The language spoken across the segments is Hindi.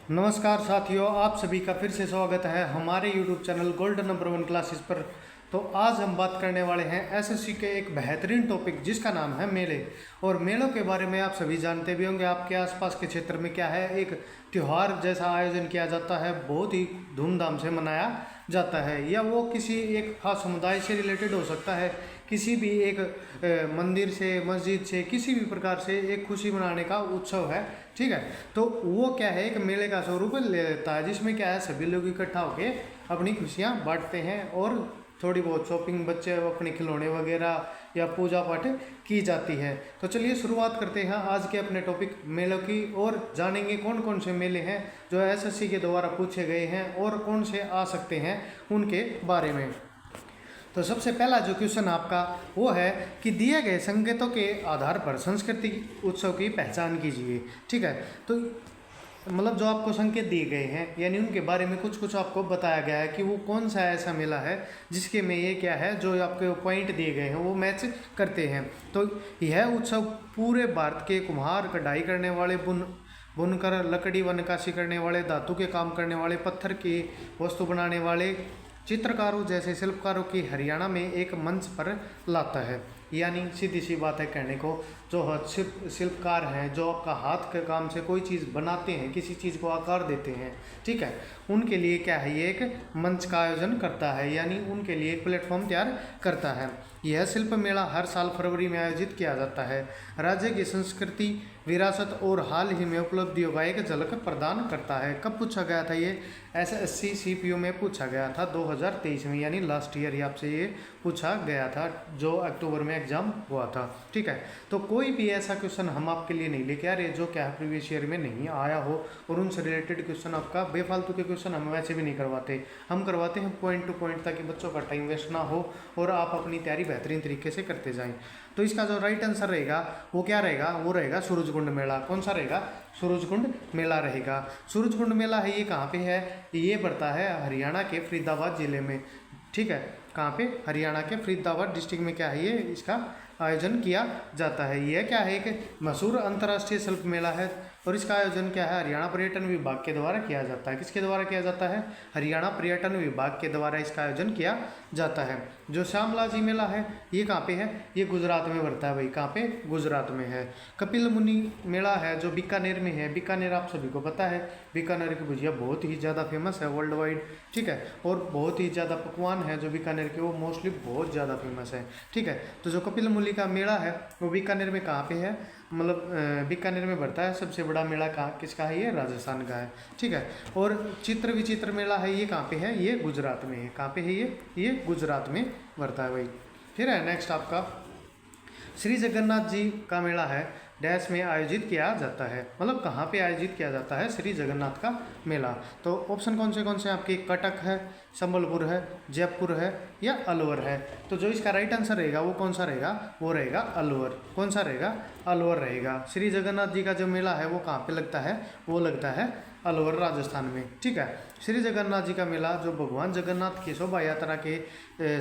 नमस्कार साथियों, आप सभी का फिर से स्वागत है हमारे YouTube channel gold number 1 classes पर। तो आज हम बात करने वाले हैं एसएससी के एक बेहतरीन टॉपिक जिसका नाम है मेले। और मेलों के बारे में आप सभी जानते भी होंगे, आपके आसपास के क्षेत्र में क्या है, एक त्यौहार जैसा आयोजन किया जाता है, बहुत ही धूमधाम से मनाया जाता है। या वो किसी एक खास समुदाय से रिलेटेड हो सकता है, किसी भी एक मंदिर से, मस्जिद से, किसी भी प्रकार से एक खुशी मनाने का उत्सव है। ठीक है, तो वो क्या है, एक मेले का स्वरूप ले लेता है जिसमें क्या है, सभी लोग इकट्ठा होकर अपनी खुशियाँ बांटते हैं और थोड़ी बहुत शॉपिंग, बच्चे अपने खिलौने वगैरह या पूजा पाठ की जाती है। तो चलिए शुरुआत करते हैं आज के अपने टॉपिक मेलों की और जानेंगे कौन कौन से मेले हैं जो एसएससी के द्वारा पूछे गए हैं और कौन से आ सकते हैं उनके बारे में। तो सबसे पहला जो क्वेश्चन आपका वो है कि दिए गए संकेतों के आधार पर सांस्कृतिक उत्सव की पहचान कीजिए। ठीक है, तो मतलब जो आपको संकेत दिए गए हैं यानी उनके बारे में कुछ कुछ आपको बताया गया है कि वो कौन सा ऐसा मेला है जिसके में ये क्या है, जो आपके पॉइंट दिए गए हैं वो मैच करते हैं। तो यह उत्सव पूरे भारत के कुम्हार, कढ़ाई करने वाले, बुनकर, लकड़ी व नक्काशी करने वाले, धातु के काम करने वाले, पत्थर की वस्तु बनाने वाले चित्रकारों जैसे शिल्पकारों की हरियाणा में एक मंच पर लाता है। यानी सीधी सी बात है कहने को, जो शिल्पकार हैं, जो आपका हाथ के काम से कोई चीज़ बनाते हैं, किसी चीज़ को आकार देते हैं, ठीक है, उनके लिए क्या है, ये एक मंच का आयोजन करता है, यानी उनके लिए एक प्लेटफॉर्म तैयार करता है। यह शिल्प मेला हर साल फरवरी में आयोजित किया जाता है। राज्य की संस्कृति, विरासत और हाल ही में उपलब्धियों का एक झलक प्रदान करता है। कब पूछा गया था ये? एसएससी सीपीयू में पूछा गया था 2023 में, यानी लास्ट ईयर ही आपसे ये पूछा गया था जो अक्टूबर में एग्जाम हुआ था। ठीक है, तो कोई भी ऐसा क्वेश्चन हम आपके लिए नहीं लेके आ रहे जो क्या है प्रीवियस ईयर में नहीं आया हो, और उनसे रिलेटेड क्वेश्चन आपका बेफालतू के क्वेश्चन हम वैसे भी नहीं करवाते, हम करवाते हैं पॉइंट टू पॉइंट ताकि बच्चों का टाइम वेस्ट ना हो और आप अपनी तैयारी बेहतरीन तरीके से करते जाएं। तो इसका जो राइट आंसर रहेगा वो क्या रहेगा, वो रहेगा सूरजकुंड मेला। कौन सा रहेगा? सूरजकुंड मेला रहेगा। सूरजकुंड मेला है ये कहाँ पे है? ये पड़ता है हरियाणा के फरीदाबाद जिले में। ठीक है, कहाँ पे? हरियाणा के फरीदाबाद डिस्ट्रिक्ट में क्या है ये, इसका आयोजन किया जाता है। यह क्या है, एक मशहूर अंतर्राष्ट्रीय शिल्प मेला है और इसका आयोजन क्या है, हरियाणा पर्यटन विभाग के द्वारा किया जाता है। किसके द्वारा किया जाता है? हरियाणा पर्यटन विभाग के द्वारा इसका आयोजन किया जाता है। जो श्यामला जी मेला है ये कहाँ पे है? ये गुजरात में पड़ता है भाई। कहाँ पे? गुजरात में है। कपिल मुनि मेला है जो बीकानेर में है। बीकानेर आप सभी को पता है, बीकानेर की भुजिया बहुत ही ज़्यादा फेमस है वर्ल्ड वाइड। ठीक है, और बहुत ही ज़्यादा पकवान है जो बीकानेर के, वो मोस्टली बहुत ज़्यादा फेमस है। ठीक है, तो जो कपिल मुनि का मेला है वो बीकानेर में कहाँ पे है, मतलब बीकानेर में बढ़ता है। सबसे बड़ा मेला कहाँ किसका है? ये राजस्थान का है। ठीक है, और चित्र विचित्र मेला है ये कहाँ पे है? ये गुजरात में है। कहाँ पे है ये गुजरात में बढ़ता है भाई। फिर है नेक्स्ट आपका श्री जगन्नाथ जी का मेला है, डैश में आयोजित किया जाता है। मतलब कहाँ पे आयोजित किया जाता है श्री जगन्नाथ का मेला? तो ऑप्शन कौन से आपके? कटक है, संबलपुर है, जयपुर है या अलवर है। तो जो इसका राइट आंसर रहेगा वो कौन सा रहेगा? वो रहेगा अलवर। कौन सा रहेगा? अलवर रहेगा। श्री जगन्नाथ जी का जो मेला है वो कहाँ पे लगता है? वो लगता है अलवर, राजस्थान में। ठीक है, श्री जगन्नाथ जी का मेला जो भगवान जगन्नाथ की शोभा यात्रा के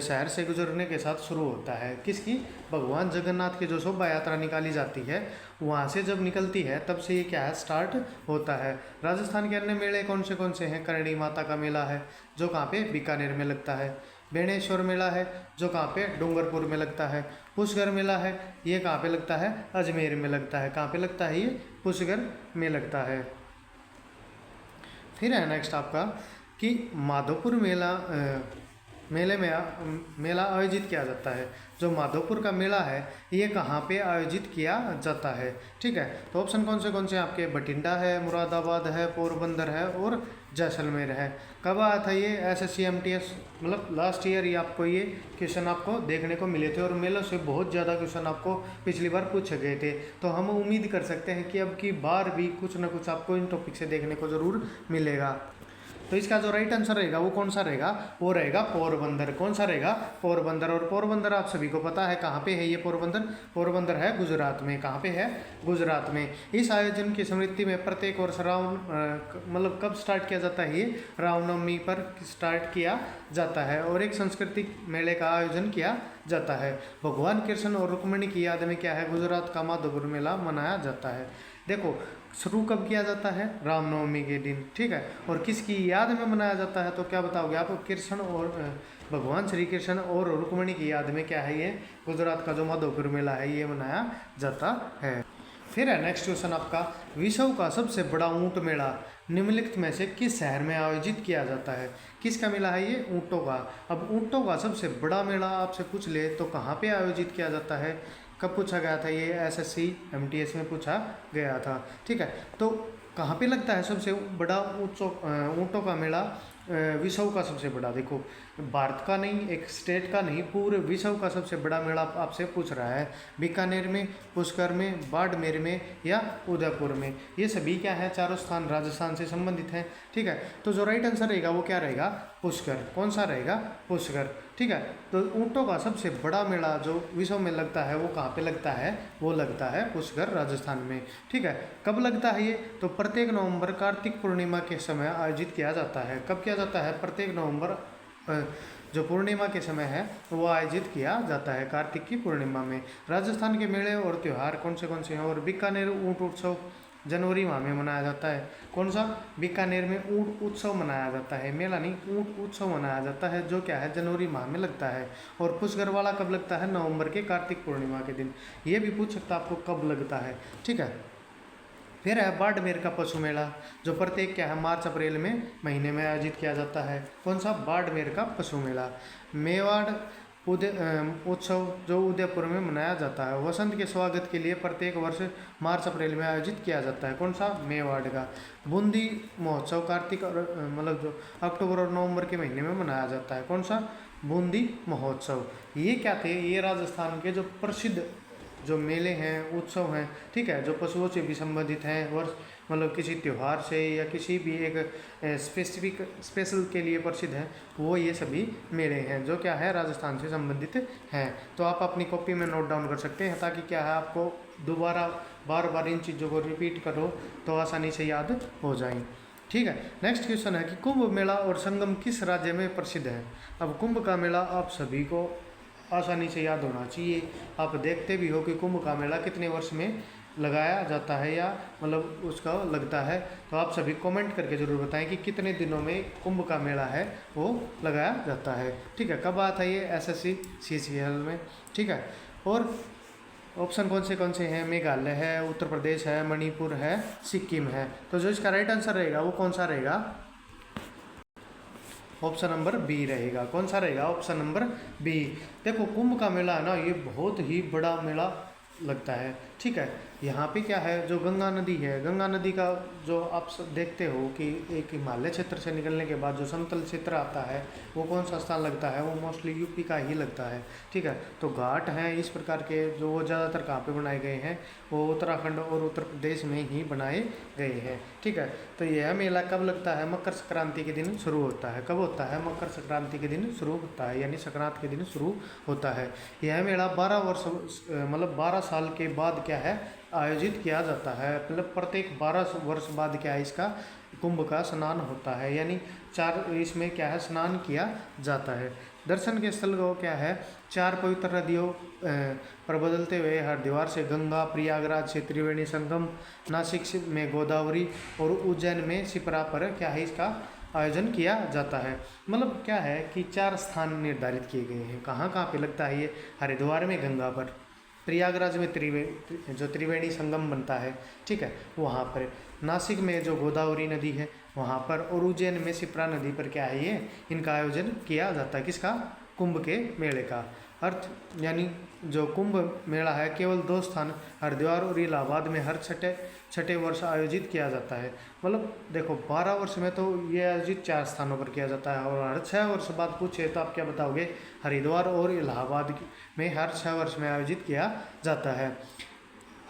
शहर से गुजरने के साथ शुरू होता है। किसकी? भगवान जगन्नाथ की जो शोभा यात्रा निकाली जाती है वहाँ से जब निकलती है तब से ये क्या है, स्टार्ट होता है। राजस्थान के अन्य मेले कौन से हैं? करणी माता का मेला है जो कहाँ पे? बीकानेर में लगता है। बेणेश्वर मेला है जो कहाँ पे? डूंगरपुर में लगता है। पुष्कर मेला है ये कहाँ पे लगता है? अजमेर में लगता है। कहाँ पे लगता है? ये पुष्कर में लगता है। फिर है नेक्स्ट आपका कि माधोपुर मेले में मेला आयोजित किया जाता है। जो माधोपुर का मेला है ये कहाँ पे आयोजित किया जाता है? ठीक है, तो ऑप्शन कौन से आपके? बठिंडा है, मुरादाबाद है, पोरबंदर है और जैसलमेर है। कब आया था ये? एसएससी एमटीएस, मतलब लास्ट ईयर ही आपको ये क्वेश्चन आपको देखने को मिले थे और मेलों से बहुत ज़्यादा क्वेश्चन आपको पिछली बार पूछे गए थे। तो हम उम्मीद कर सकते हैं कि अब की बार भी कुछ ना कुछ आपको इन टॉपिक से देखने को ज़रूर मिलेगा। तो इसका जो राइट आंसर रहेगा वो कौन सा रहेगा? वो रहेगा पोरबंदर। कौन सा रहेगा? पोरबंदर। और पोरबंदर आप सभी को पता है कहाँ पे है ये पोरबंदर? पोरबंदर है गुजरात में। कहाँ पे है? गुजरात में। इस आयोजन की स्मृति में प्रत्येक वर्ष मतलब कब स्टार्ट किया जाता है? ये रामनवमी पर स्टार्ट किया जाता है और एक सांस्कृतिक मेले का आयोजन किया जाता है। भगवान कृष्ण और रुक्मिणी की याद में क्या है, गुजरात का माधोपुर मेला मनाया जाता है। देखो शुरू कब किया जाता है? रामनवमी के दिन, ठीक है। और किसकी याद में मनाया जाता है? तो क्या बताओगे आप? कृष्ण और भगवान श्री कृष्ण और रुक्मिणी की याद में क्या है ये गुजरात का जो माधवपुर मेला है ये मनाया जाता है। फिर है नेक्स्ट क्वेश्चन आपका, विश्व का सबसे बड़ा ऊंट मेला निम्नलिखित में से किस शहर में आयोजित किया जाता है? किसका मेला है ये? ऊंटों का। अब ऊंटों का सबसे बड़ा मेला आपसे पूछ ले तो कहाँ पे आयोजित किया जाता है? कब पूछा गया था? ये एसएससी एमटीएस में पूछा गया था, ठीक है। तो कहाँ पे लगता है सबसे बड़ा ऊंटों का मेला? विश्व का सबसे बड़ा, देखो भारत का नहीं, एक स्टेट का नहीं, पूरे विश्व का सबसे बड़ा मेला आपसे पूछ रहा है। बीकानेर में, पुष्कर में, बाड़मेर में या उदयपुर में। ये सभी क्या है? चारों स्थान राजस्थान से संबंधित हैं, ठीक है। तो जो राइट आंसर रहेगा वो क्या रहेगा? पुष्कर। कौन सा रहेगा? पुष्कर, ठीक है। तो ऊँटों का सबसे बड़ा मेला जो विश्व में लगता है वो कहाँ पे लगता है? वो लगता है पुष्कर, राजस्थान में, ठीक है। कब लगता है ये? तो प्रत्येक नवंबर कार्तिक पूर्णिमा के समय आयोजित किया जाता है। कब किया जाता है? प्रत्येक नवंबर जो पूर्णिमा के समय है वो आयोजित किया जाता है, कार्तिक की पूर्णिमा में। राजस्थान के मेले और त्यौहार कौन से हैं? और बीकानेर ऊँट उत्सव जनवरी माह में मनाया जाता है। कौन सा? बीकानेर में ऊँट उत्सव मनाया जाता है, मेला नहीं, ऊँट उत्सव मनाया जाता है, जो क्या है? जनवरी माह में लगता है। और पुष्कर वाला कब लगता है? नवंबर के कार्तिक पूर्णिमा के दिन। ये भी पूछ सकता है आपको कब लगता है, ठीक है। फिर है बाड़मेर का पशु मेला, जो प्रत्येक क्या है? मार्च अप्रैल में महीने में आयोजित किया जाता है। कौन सा? बाड़मेर का पशु मेला। मेवाड़ उत्सव जो उदयपुर में मनाया जाता है, वसंत के स्वागत के लिए प्रत्येक वर्ष मार्च अप्रैल में आयोजित किया जाता है। कौन सा? मेवाड़ का। बूंदी महोत्सव कार्तिक और मतलब जो अक्टूबर और नवंबर के महीने में मनाया जाता है। कौन सा? बूंदी महोत्सव। ये क्या थे? ये राजस्थान के जो प्रसिद्ध जो मेले हैं, उत्सव हैं, ठीक है, जो पशुओं से भी संबंधित हैं, वर्ष मतलब किसी त्यौहार से या किसी भी एक स्पेशल के लिए प्रसिद्ध हैं, वो ये सभी मेले हैं जो क्या है? राजस्थान से संबंधित हैं। तो आप अपनी कॉपी में नोट डाउन कर सकते हैं ताकि क्या है आपको दोबारा बार बार इन चीज़ों को रिपीट करो तो आसानी से याद हो जाए, ठीक है। नेक्स्ट क्वेश्चन है कि कुंभ मेला और संगम किस राज्य में प्रसिद्ध है? अब कुंभ का मेला आप सभी को आसानी से याद होना चाहिए। आप देखते भी हो कि कुंभ का मेला कितने वर्ष में लगाया जाता है या मतलब उसका लगता है। तो आप सभी कमेंट करके ज़रूर बताएं कि कितने दिनों में कुंभ का मेला है वो लगाया जाता है, ठीक है। कब आता है ये? एसएससी सीजीएल में, ठीक है। और ऑप्शन कौन से हैं? मेघालय है, उत्तर प्रदेश है, मणिपुर है, सिक्किम है। तो जो इसका राइट आंसर रहेगा वो कौन सा रहेगा? ऑप्शन नंबर बी रहेगा। कौन सा रहेगा? Option number B. देखो कुंभ का मेला है ना, ये बहुत ही बड़ा मेला लगता है, ठीक है। यहाँ पे क्या है? जो गंगा नदी है, गंगा नदी का जो आप सब देखते हो कि एक हिमालय क्षेत्र से निकलने के बाद जो समतल क्षेत्र आता है वो कौन सा स्थान लगता है? वो मोस्टली यूपी का ही लगता है, ठीक है। तो घाट हैं इस प्रकार के जो वो ज़्यादातर कहाँ पे बनाए गए हैं? वो उत्तराखंड और उत्तर प्रदेश में ही बनाए गए हैं, ठीक है। तो यह मेला कब लगता है? मकर संक्रांति के दिन शुरू होता है। कब होता है? मकर संक्रांति के दिन शुरू होता है, यानी संक्रांति के दिन शुरू होता है। यह मेला 12 साल के बाद क्या है? आयोजित किया जाता है। मतलब प्रत्येक 12 वर्ष बाद क्या है? इसका कुंभ का स्नान होता है, यानी 4 इसमें क्या है? स्नान किया जाता है। दर्शन के स्थल को क्या है? 4 पवित्र नदियों पर बदलते हुए हरिद्वार से गंगा, प्रयागराज से त्रिवेणी संगम, नासिक में गोदावरी और उज्जैन में शिप्रा पर क्या है? इसका आयोजन किया जाता है। मतलब क्या है कि 4 स्थान निर्धारित किए गए हैं। कहाँ कहाँ पे लगता है ये? हरिद्वार में गंगा पर, प्रयागराज में त्रिवेणी संगम बनता है, ठीक है, वहाँ पर, नासिक में जो गोदावरी नदी है वहाँ पर, और उज्जैन में शिप्रा नदी पर क्या है? ये इनका आयोजन किया जाता है। किसका? कुंभ के मेले का। अर्थ यानी जो कुंभ मेला है केवल 2 स्थान हरिद्वार और इलाहाबाद में हर छठे वर्ष आयोजित किया जाता है। मतलब देखो 12 वर्ष में तो ये आयोजित 4 स्थानों पर किया जाता है, और हर 6 वर्ष बाद पूछे तो आप क्या बताओगे? हरिद्वार और इलाहाबाद में हर 6 वर्ष में आयोजित किया जाता है।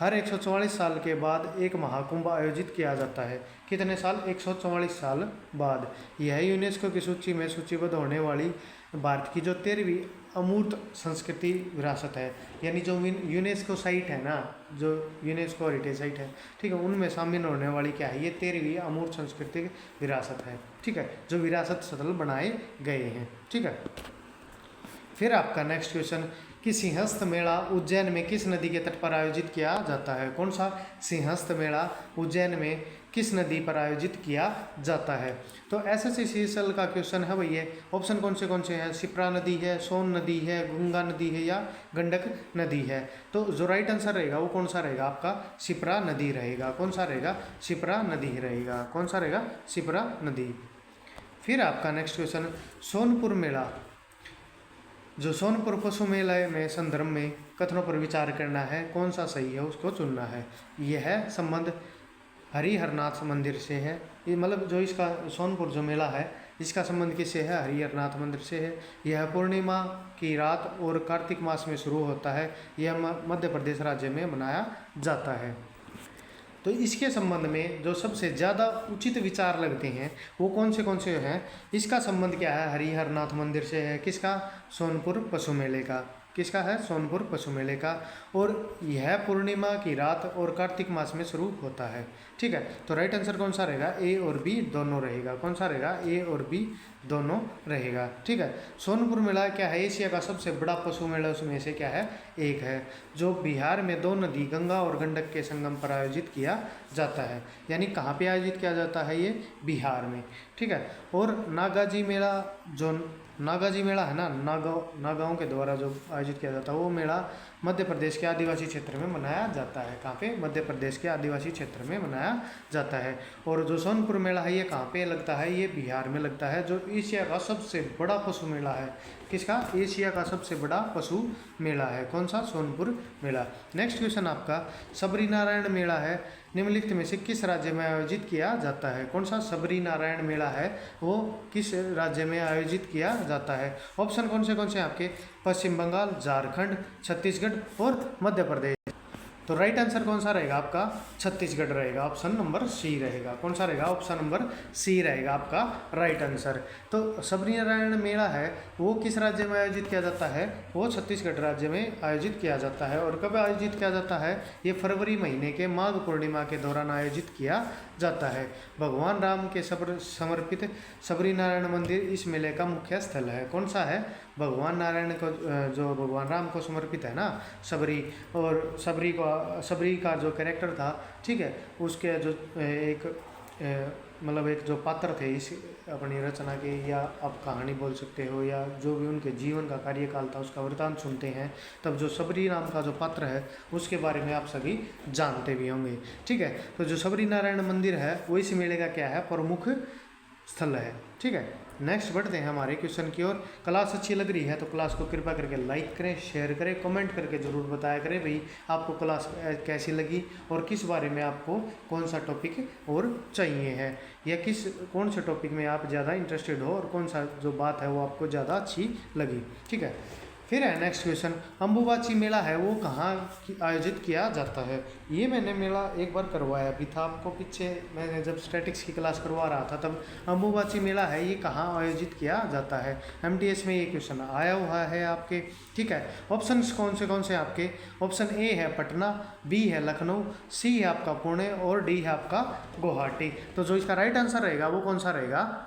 हर 144 साल के बाद एक महाकुंभ आयोजित किया जाता है। कितने साल? 144 साल बाद। यह यूनेस्को की सूची में सूचीबद्ध होने वाली भारत की जो 13वीं अमूर्त संस्कृति विरासत है, यानी जो यूनेस्को साइट है ना, जो यूनेस्को हेरिटेज साइट है, ठीक है, उनमें शामिल होने वाली क्या है? ये 13वीं अमूर्त सांस्कृतिक विरासत है, ठीक है, जो विरासत स्थल बनाए गए हैं, ठीक है। फिर आपका नेक्स्ट क्वेश्चन कि सिंहस्थ मेला उज्जैन में किस नदी के तट पर आयोजित किया जाता है? कौन सा सिंहस्थ मेला उज्जैन में किस नदी पर आयोजित किया जाता है? तो एसएससी सीजीएल का क्वेश्चन है भैया। ऑप्शन कौन से हैं? शिप्रा नदी है, सोन नदी है, गंगा नदी है या गंडक नदी है? तो जो राइट आंसर रहेगा वो कौन सा रहेगा आपका? शिप्रा नदी रहेगा। कौन सा रहेगा? शिप्रा नदी रहेगा। कौन सा रहेगा? शिप्रा नदी। फिर आपका नेक्स्ट क्वेश्चन, सोनपुर मेला, जो सोनपुर पशु मेला में संदर्भ में कथनों पर विचार करना है, कौन सा सही है उसको चुनना है। यह है संबंध हरिहरनाथ मंदिर से है, ये मतलब जो इसका सोनपुर जो मेला है इसका संबंध किससे है? हरिहरनाथ मंदिर से है। यह पूर्णिमा की रात और कार्तिक मास में शुरू होता है। यह मध्य प्रदेश राज्य में मनाया जाता है। तो इसके संबंध में जो सबसे ज़्यादा उचित विचार लगते हैं वो कौन से हैं? इसका संबंध क्या है? हरिहरनाथ मंदिर से है। किसका? सोनपुर पशु मेले का। किसका है? सोनपुर पशु मेले का। और यह पूर्णिमा की रात और कार्तिक मास में शुरू होता है। ठीक है, तो राइट आंसर कौन सा रहेगा? ए और बी दोनों रहेगा। कौन सा रहेगा? ए और बी दोनों रहेगा। ठीक है, सोनपुर मेला क्या है? एशिया का सबसे बड़ा पशु मेला उसमें से क्या है? एक है, जो बिहार में दो नदी गंगा और गंडक के संगम पर आयोजित किया जाता है। यानी कहाँ पे आयोजित किया जाता है? ये बिहार में। ठीक है, और नागाजी मेला, जो नागाजी मेला है ना, नागाओं के द्वारा जो आयोजित किया जाता है वो मेला मध्य प्रदेश के आदिवासी क्षेत्र में मनाया जाता है। कहाँ पे? मध्य प्रदेश के आदिवासी क्षेत्र में मनाया जाता है। और जो सोनपुर मेला है ये कहाँ पे लगता है? ये बिहार में लगता है, जो एशिया का सबसे बड़ा पशु मेला है। किसका? एशिया का सबसे बड़ा पशु मेला है। कौन सा? सोनपुर मेला। नेक्स्ट क्वेश्चन आपका, सबरी नारायण मेला है, निम्नलिखित में से किस राज्य में आयोजित किया जाता है? कौन सा सबरी नारायण मेला है वो किस राज्य में आयोजित किया जाता है? ऑप्शन कौन से आपके? पश्चिम बंगाल, झारखंड, छत्तीसगढ़ और मध्य प्रदेश। तो राइट आंसर कौन सा रहेगा आपका? छत्तीसगढ़ रहेगा। ऑप्शन नंबर सी रहेगा। कौन सा रहेगा? ऑप्शन नंबर सी रहेगा आपका राइट आंसर। तो सबरी नारायण मेला है वो किस राज्य में आयोजित किया जाता है? वो छत्तीसगढ़ राज्य में आयोजित किया जाता है। और कब आयोजित किया जाता है? ये फरवरी महीने के माघ पूर्णिमा के दौरान आयोजित किया जाता है। भगवान राम के समर्पित सबरी नारायण मंदिर इस मेले का मुख्य स्थल है। कौन सा है? भगवान नारायण को, जो भगवान राम को समर्पित है ना सबरी, और सबरी का जो कैरेक्टर था, ठीक है, उसके जो एक मतलब एक जो पात्र थे इस अपनी रचना के, या आप कहानी बोल सकते हो, या जो भी उनके जीवन का कार्यकाल था उसका वृतांत सुनते हैं, तब जो सबरी नाम का जो पात्र है उसके बारे में आप सभी जानते भी होंगे। ठीक है, तो जो सबरी नारायण मंदिर है वो इस मेले का क्या है? प्रमुख स्थल है। ठीक है, नेक्स्ट बढ़ते हैं हमारे क्वेश्चन की ओर। क्लास अच्छी लग रही है तो क्लास को कृपया करके लाइक करें, शेयर करें, कमेंट करके ज़रूर बताया करें भाई आपको क्लास कैसी लगी और किस बारे में आपको कौन सा टॉपिक और चाहिए है, या कौन से टॉपिक में आप ज़्यादा इंटरेस्टेड हो और कौन सा जो बात है वो आपको ज़्यादा अच्छी लगी। ठीक है, फिर है नेक्स्ट क्वेश्चन, अम्बुबाची मेला है वो कहाँ आयोजित किया जाता है? ये मैंने मेला एक बार करवाया भी था आपको पीछे, मैंने जब स्टैटिक्स की क्लास करवा रहा था तब। अम्बुबाची मेला है ये कहाँ आयोजित किया जाता है? एमटीएस में ये क्वेश्चन आया हुआ है आपके। ठीक है, ऑप्शंस कौन से आपके? ऑप्शन ए है पटना, बी है लखनऊ, सी है आपका पुणे और डी है आपका गुवाहाटी। तो जो इसका राइट आंसर रहेगा वो कौन सा रहेगा?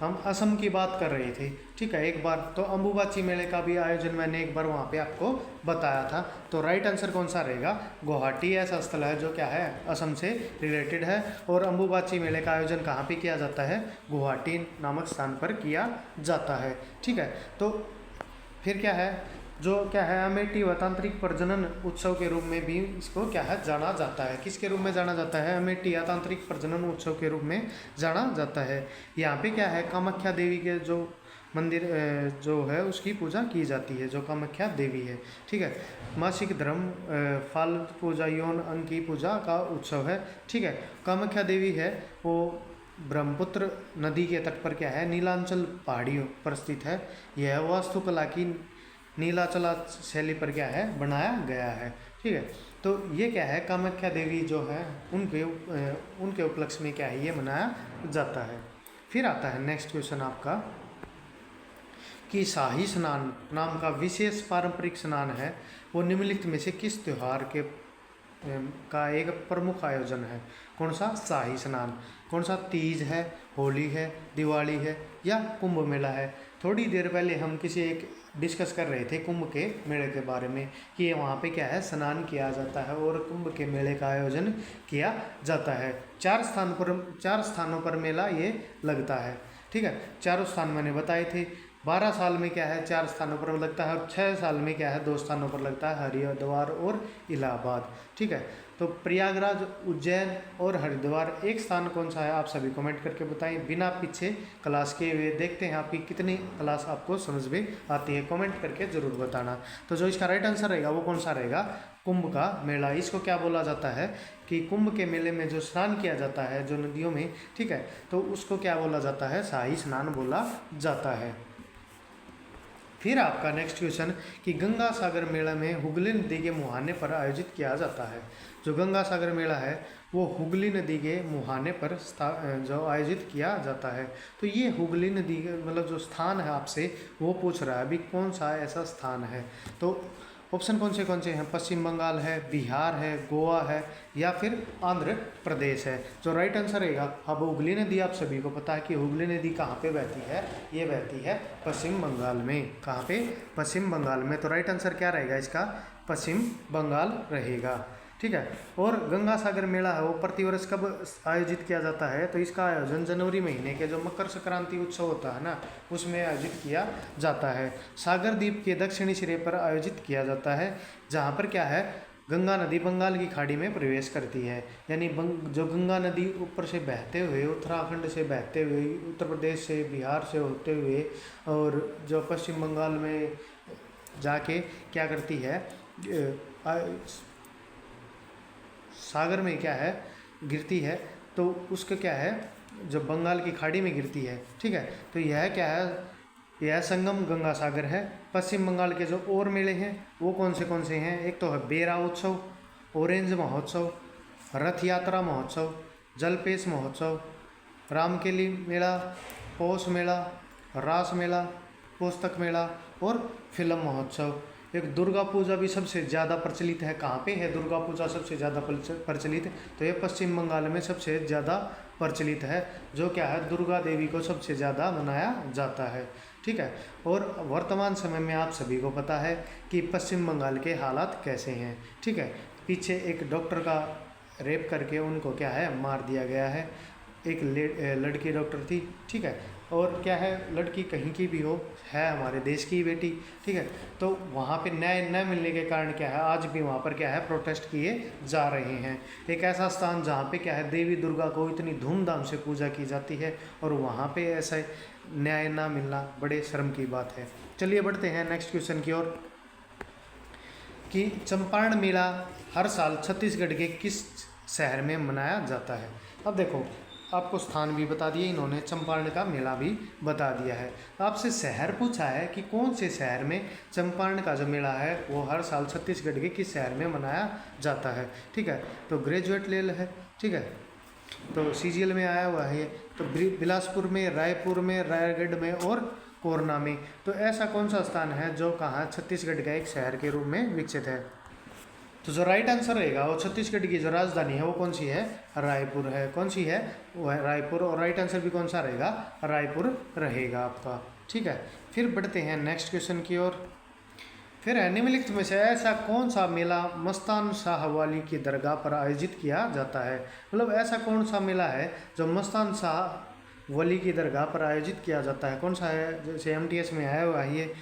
हम असम की बात कर रहे थे। ठीक है, एक बार तो अम्बुबाची मेले का भी आयोजन मैंने एक बार वहाँ पे आपको बताया था। तो राइट आंसर कौन सा रहेगा? गुवाहाटी ऐसा स्थल है जो क्या है? असम से रिलेटेड है। और अम्बुबाची मेले का आयोजन कहाँ पे किया जाता है? गुवाहाटी नामक स्थान पर किया जाता है। ठीक है, तो फिर क्या है, जो क्या है अमेठी तांत्रिक प्रजनन उत्सव के रूप में भी इसको क्या है जाना जाता है। किसके रूप में जाना जाता है? अमेठी तांत्रिक प्रजनन उत्सव के रूप में जाना जाता है। यहाँ पे क्या है कामाख्या देवी के जो मंदिर जो है उसकी पूजा की जाती है, जो कामाख्या देवी है। ठीक है, मासिक धर्म फाल पूजा यौन अंग की पूजा का उत्सव है। ठीक है, कामाख्या देवी है वो ब्रह्मपुत्र नदी के तट पर क्या है नीलांचल पहाड़ियों पर स्थित है। यह वास्तुकला की नीलाचला शैली पर क्या है बनाया गया है। ठीक है, तो ये क्या है कामाख्या देवी जो है उनके उपलक्ष्य में क्या है ये मनाया जाता है। फिर आता है नेक्स्ट क्वेश्चन आपका कि शाही स्नान नाम का विशेष पारंपरिक स्नान है वो निम्नलिखित में से किस त्योहार का एक प्रमुख आयोजन है? कौन सा शाही स्नान? कौन सा? तीज है, होली है, दिवाली है या कुंभ मेला है? थोड़ी देर पहले हम किसी एक डिस्कस कर रहे थे कुंभ के मेले के बारे में कि वहाँ पे क्या है, स्नान किया जाता है और कुंभ के मेले का आयोजन किया जाता है। 4 स्थानों पर मेला ये लगता है। ठीक है, 4 स्थान मैंने बताए थे। 12 साल में क्या है 4 स्थानों पर लगता है, और 6 साल में क्या है 2 स्थानों पर लगता है, हरिद्वार और इलाहाबाद। ठीक है, तो प्रयागराज, उज्जैन और हरिद्वार एक स्थान कौन सा है, आप सभी कमेंट करके बताएं बिना पीछे क्लास के हुए। देखते हैं आपकी कितनी क्लास आपको समझ में आती है, कमेंट करके ज़रूर बताना। तो जो इसका राइट आंसर रहेगा वो कौन सा रहेगा, कुंभ का मेला। इसको क्या बोला जाता है कि कुंभ के मेले में जो स्नान किया जाता है जो नदियों में, ठीक है, तो उसको क्या बोला जाता है, शाही स्नान बोला जाता है। फिर आपका नेक्स्ट क्वेश्चन कि गंगा सागर मेला में हुगली नदी के मुहाने पर आयोजित किया जाता है। जो गंगा सागर मेला है वो हुगली नदी के मुहाने पर जो आयोजित किया जाता है। तो ये हुगली नदी मतलब जो स्थान है आपसे वो पूछ रहा है अभी कौन सा ऐसा स्थान है। तो ऑप्शन कौन से हैं, पश्चिम बंगाल है, बिहार है, गोवा है या फिर आंध्र प्रदेश है। जो राइट आंसर रहेगा, अब हुगली नदी आप सभी को पता है कि हुगली नदी कहाँ पे बहती है, ये बहती है पश्चिम बंगाल में। कहाँ पे, पश्चिम बंगाल में। तो राइट आंसर क्या रहेगा इसका, पश्चिम बंगाल रहेगा। ठीक है, और गंगा सागर मेला है वो प्रतिवर्ष कब आयोजित किया जाता है, तो इसका आयोजन जनवरी महीने के जो मकर संक्रांति उत्सव होता है ना उसमें आयोजित किया जाता है। सागर द्वीप के दक्षिणी सिरे पर आयोजित किया जाता है, जहाँ पर क्या है गंगा नदी बंगाल की खाड़ी में प्रवेश करती है। यानी जो गंगा नदी ऊपर से बहते हुए उत्तराखंड से बहते हुए उत्तर प्रदेश से बिहार से होते हुए और जो पश्चिम बंगाल में जाके क्या करती है, सागर में क्या है गिरती है, तो उसका क्या है जो बंगाल की खाड़ी में गिरती है। ठीक है, तो यह क्या है, यह संगम गंगा सागर है। पश्चिम बंगाल के जो और मेले हैं वो कौन से हैं, एक तो है बेरा उत्सव, ऑरेंज महोत्सव, रथ यात्रा महोत्सव, जलपेश महोत्सव, रामकेली मेला, पौष मेला, रास मेला, पुस्तक मेला और फिल्म महोत्सव। एक दुर्गा पूजा भी सबसे ज़्यादा प्रचलित है। कहाँ पे है दुर्गा पूजा सबसे ज़्यादा प्रचलित है, तो ये पश्चिम बंगाल में सबसे ज़्यादा प्रचलित है, जो क्या है दुर्गा देवी को सबसे ज़्यादा मनाया जाता है। ठीक है, और वर्तमान समय में आप सभी को पता है कि पश्चिम बंगाल के हालात कैसे हैं। ठीक है, पीछे एक डॉक्टर का रेप करके उनको क्या है मार दिया गया है, एक लड़की डॉक्टर थी। ठीक है, और क्या है लड़की कहीं की भी हो, है हमारे देश की बेटी। ठीक है, तो वहाँ पे न्याय न मिलने के कारण क्या है आज भी वहाँ पर क्या है प्रोटेस्ट किए जा रहे हैं। एक ऐसा स्थान जहाँ पे क्या है देवी दुर्गा को इतनी धूमधाम से पूजा की जाती है और वहाँ पे ऐसा न्याय ना मिलना बड़े शर्म की बात है। चलिए बढ़ते हैं नेक्स्ट क्वेश्चन की ओर कि चंपारण मेला हर साल छत्तीसगढ़ के किस शहर में मनाया जाता है। अब देखो आपको स्थान भी बता दिए इन्होंने, चंपारण का मेला भी बता दिया है। आपसे शहर पूछा है कि कौन से शहर में चंपारण का जो मेला है वो हर साल छत्तीसगढ़ के किस शहर में मनाया जाता है। ठीक है, तो ग्रेजुएट ले है। ठीक है, तो सीजीएल में आया हुआ है, तो बिलासपुर में, रायपुर में, रायगढ़ में और कोरना में। तो ऐसा कौन सा स्थान है जो कहाँ छत्तीसगढ़ का एक शहर के रूप में विकसित है। तो जो राइट आंसर रहेगा वो छत्तीसगढ़ की जो राजधानी है वो कौन सी है, रायपुर है। कौन सी है, वो है रायपुर। और राइट आंसर भी कौन सा रहेगा, रायपुर रहेगा आपका। ठीक है, फिर बढ़ते हैं नेक्स्ट क्वेश्चन की ओर। फिर है निम्नलिखित में से ऐसा कौन सा मेला मस्तान शाह वाली की दरगाह पर आयोजित किया जाता है। मतलब ऐसा कौन सा मेला है जो मस्तान शाह वली की दरगाह पर आयोजित किया जाता है, कौन सा है। जैसे MTS में आया हुआ है, ये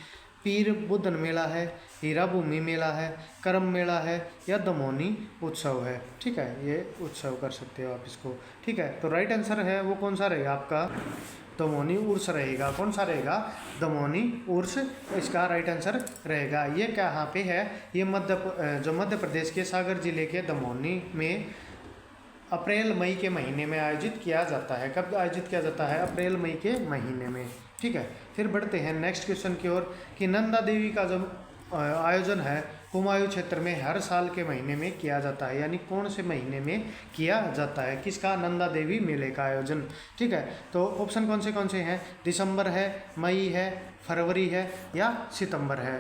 पीर बुधन मेला है, हीरा भूमि मेला है, करम मेला है या दमोनी उत्सव है। ठीक है, ये उत्सव कर सकते हो आप इसको। ठीक है, तो राइट आंसर है वो कौन सा रहेगा आपका, दमोनी उर्स रहेगा। कौन सा रहेगा, दमोनी उर्स इसका राइट आंसर रहेगा। ये कहाँ पे है, ये मध्य प्रदेश के सागर जिले के दमोनी में अप्रैल मई के महीने में आयोजित किया जाता है। कब आयोजित किया जाता है, अप्रैल मई के महीने में। ठीक है, फिर बढ़ते हैं नेक्स्ट क्वेश्चन की ओर कि नंदा देवी का जो आयोजन है कुमायूं क्षेत्र में हर साल के महीने में किया जाता है। यानी कौन से महीने में किया जाता है, किसका, नंदा देवी मेले का आयोजन। ठीक है, तो ऑप्शन कौन से हैं, दिसंबर है, मई है, फरवरी है या सितंबर है।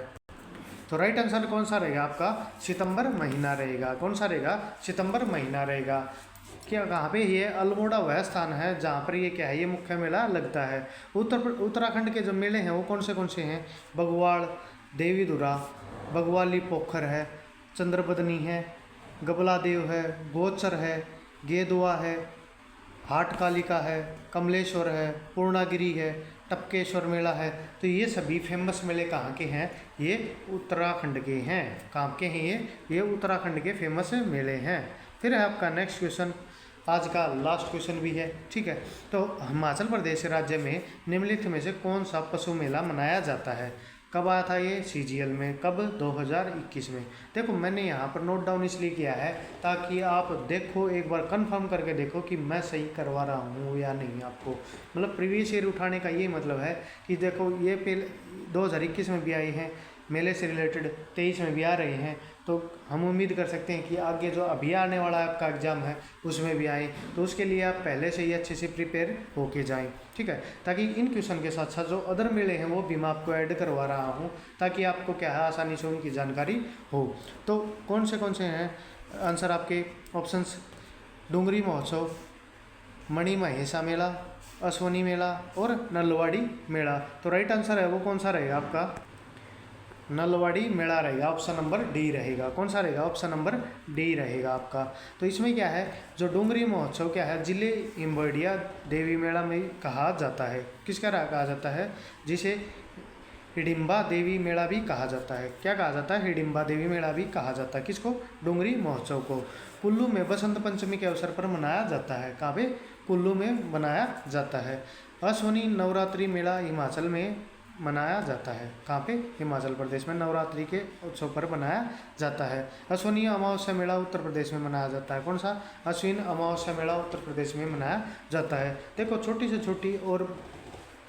तो राइट आंसर कौन सा रहेगा आपका, सितंबर महीना रहेगा। कौन सा रहेगा, सितंबर महीना रहेगा। क्या कहाँ पे ये अल्मोड़ा वह स्थान है जहाँ पर ये क्या है, ये मुख्य मेला लगता है। उत्तराखंड के जो मेले हैं वो कौन से हैं? बगवाड़, देवीधुरा, बगवाली पोखर है, चंद्रबदनी है, गबला देव है, गोचर है, गेदुआ है, हाट कालिका है, कमलेश्वर है, पूर्णागिरी है, टपकेश्वर मेला है। तो ये सभी फेमस मेले कहाँ के हैं? ये उत्तराखंड के हैं। कहाँ के हैं ये उत्तराखंड के फेमस मेले हैं। फिर है आपका नेक्स्ट क्वेश्चन, आज का लास्ट क्वेश्चन भी है, ठीक है। तो हिमाचल प्रदेश राज्य में निम्नलिखित में से कौन सा पशु मेला मनाया जाता है? कब आया था ये? सीजीएल में। कब? 2021 में। देखो मैंने यहाँ पर नोट डाउन इसलिए किया है ताकि आप देखो, एक बार कंफर्म करके देखो कि मैं सही करवा रहा हूँ या नहीं। आपको मतलब प्रीवियस ईयर उठाने का ये मतलब है कि देखो ये पहले 2021 में भी आई हैं मेले से रिलेटेड, 23 में भी आ रहे हैं, तो हम उम्मीद कर सकते हैं कि आगे जो अभी आने वाला आपका एग्ज़ाम है उसमें भी आए। तो उसके लिए आप पहले से ही अच्छे से प्रिपेयर होके जाएं, ठीक है, ताकि इन क्वेश्चन के साथ साथ जो अदर मेले हैं वो भी मैं आपको ऐड करवा रहा हूँ ताकि आपको क्या है आसानी से उनकी जानकारी हो। तो कौन से हैं आंसर आपके ऑप्शंस? डूंगरी महोत्सव, मणि महेशा मेला, अश्वनी मेला और नलवाड़ी मेला। तो राइट आंसर है वो कौन सा रहेगा आपका? नलवाड़ी मेला रहेगा। ऑप्शन नंबर डी रहेगा। कौन सा रहेगा? ऑप्शन नंबर डी रहेगा आपका। तो इसमें क्या है, जो डूंगरी महोत्सव क्या है, जिले इम्बोडिया देवी मेला में कहा जाता है। किसका कहा जाता है? जिसे हिडिंबा देवी मेला भी कहा जाता है। क्या कहा जाता है? हिडिंबा देवी मेला भी कहा जाता है। किसको? डूंगरी महोत्सव को। कुल्लू में बसंत पंचमी के अवसर पर मनाया जाता है। कहाँ पे? कुल्लू में मनाया जाता है। अश्वनी नवरात्रि मेला हिमाचल में मनाया जाता है। कहाँ पे? हिमाचल प्रदेश में नवरात्रि के उत्सव पर मनाया जाता है। अश्विनी अमावस्या मेला उत्तर प्रदेश में मनाया जाता है। कौन सा? अश्विन अमावस्या मेला उत्तर प्रदेश में मनाया जाता है। देखो छोटी से छोटी और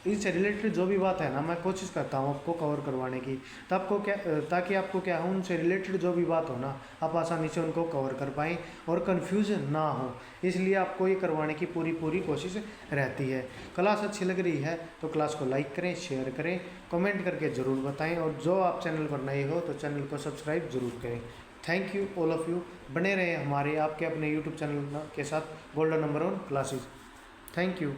इससे रिलेटेड जो भी बात है ना, मैं कोशिश करता हूँ आपको कवर करवाने की, ताकि आपको क्या हो, उनसे रिलेटेड जो भी बात हो ना आप आसानी से उनको कवर कर पाएँ और कन्फ्यूज ना हो। इसलिए आपको ये करवाने की पूरी कोशिश रहती है। क्लास अच्छी लग रही है तो क्लास को लाइक करें, शेयर करें, कमेंट करके ज़रूर बताएं, और जो आप चैनल पर नए हो तो चैनल को सब्सक्राइब ज़रूर करें। Thank you all of you. बने रहें हमारे आपके अपने यूट्यूब चैनल के साथ, golden number 1 classes. Thank you.